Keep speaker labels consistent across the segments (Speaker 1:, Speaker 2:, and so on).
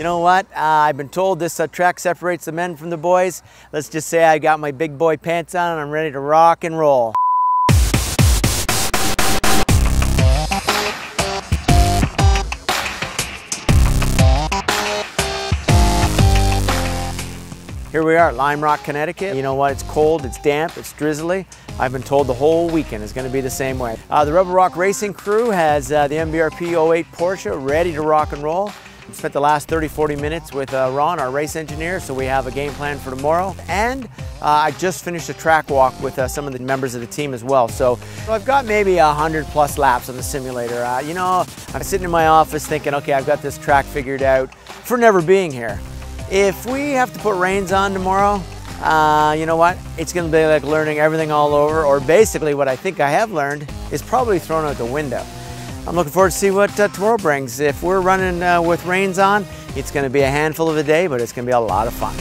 Speaker 1: You know what? I've been told this track separates the men from the boys. Let's just say I got my big boy pants on and I'm ready to rock and roll. Here we are at Lime Rock, Connecticut. You know what? It's cold, it's damp, it's drizzly. I've been told the whole weekend is going to be the same way. The Rebel Rock Racing crew has the MBRP 08 Porsche ready to rock and roll. We spent the last 30-40 minutes with Ron, our race engineer, so we have a game plan for tomorrow. And I just finished a track walk with some of the members of the team as well. So I've got maybe 100+ laps on the simulator. You know, I'm sitting in my office thinking, okay, I've got this track figured out for never being here. If we have to put reins on tomorrow, you know what? It's going to be like learning everything all over, or basically what I think I have learned is probably thrown out the window. I'm looking forward to see what tomorrow brings. If we're running with reins on, it's going to be a handful of a day, but it's going to be a lot of fun.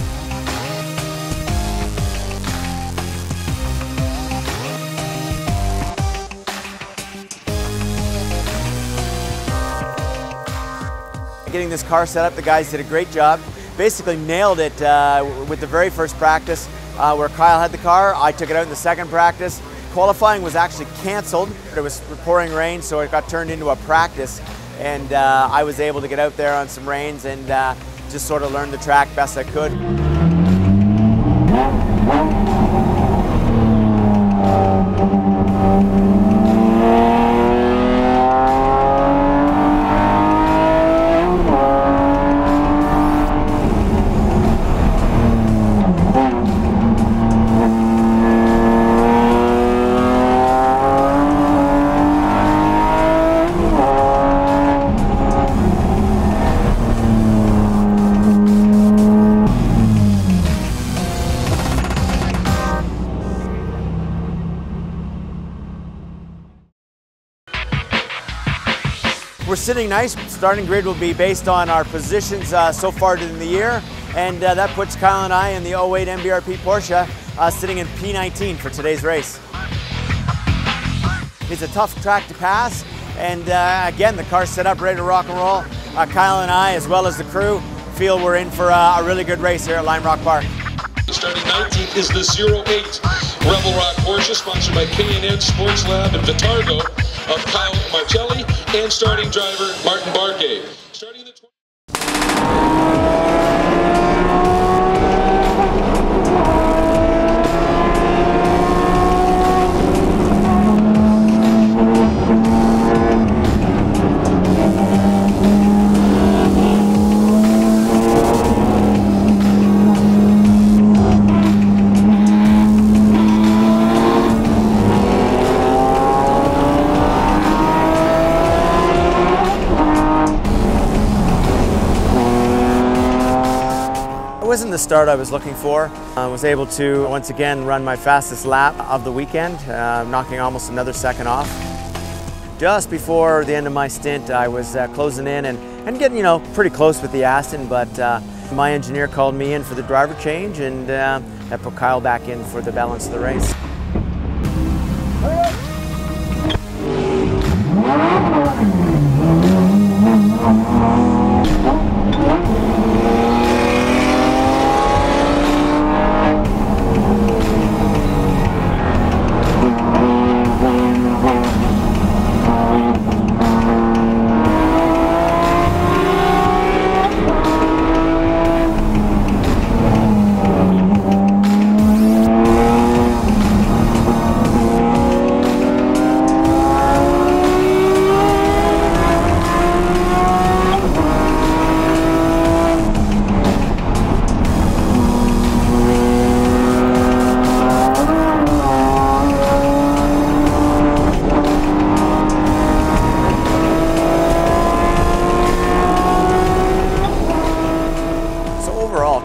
Speaker 1: Getting this car set up, the guys did a great job. Basically nailed it with the very first practice where Kyle had the car. I took it out in the second practice. Qualifying was actually canceled. It was pouring rain, so it got turned into a practice. And I was able to get out there on some reins and just sort of learn the track best I could. We're sitting nice. Starting grid will be based on our positions so far in the year, and that puts Kyle and I in the 08 MBRP Porsche sitting in P19 for today's race. It's a tough track to pass, and again, the car's set up ready to rock and roll. Kyle and I, as well as the crew, feel we're in for a really good race here at Lime Rock Park.
Speaker 2: Starting 19th is the 08 Rebel Rock Porsche, sponsored by K&N Sports Lab and Vitargo, of Kyle Martelli and starting driver Martin Barkey. Starting the
Speaker 1: It wasn't the start I was looking for. I was able to once again run my fastest lap of the weekend, knocking almost another second off. Just before the end of my stint, I was closing in and getting, you know, pretty close with the Aston, but my engineer called me in for the driver change, and that put Kyle back in for the balance of the race.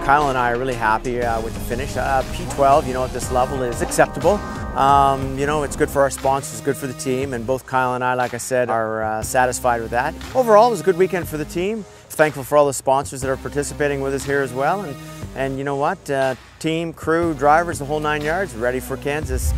Speaker 1: Kyle and I are really happy with the finish. P12, you know, at this level is acceptable. You know, it's good for our sponsors, good for the team, and both Kyle and I, like I said, are satisfied with that. Overall, it was a good weekend for the team. Thankful for all the sponsors that are participating with us here as well. And you know what? Team, crew, drivers, the whole 9 yards, ready for Kansas.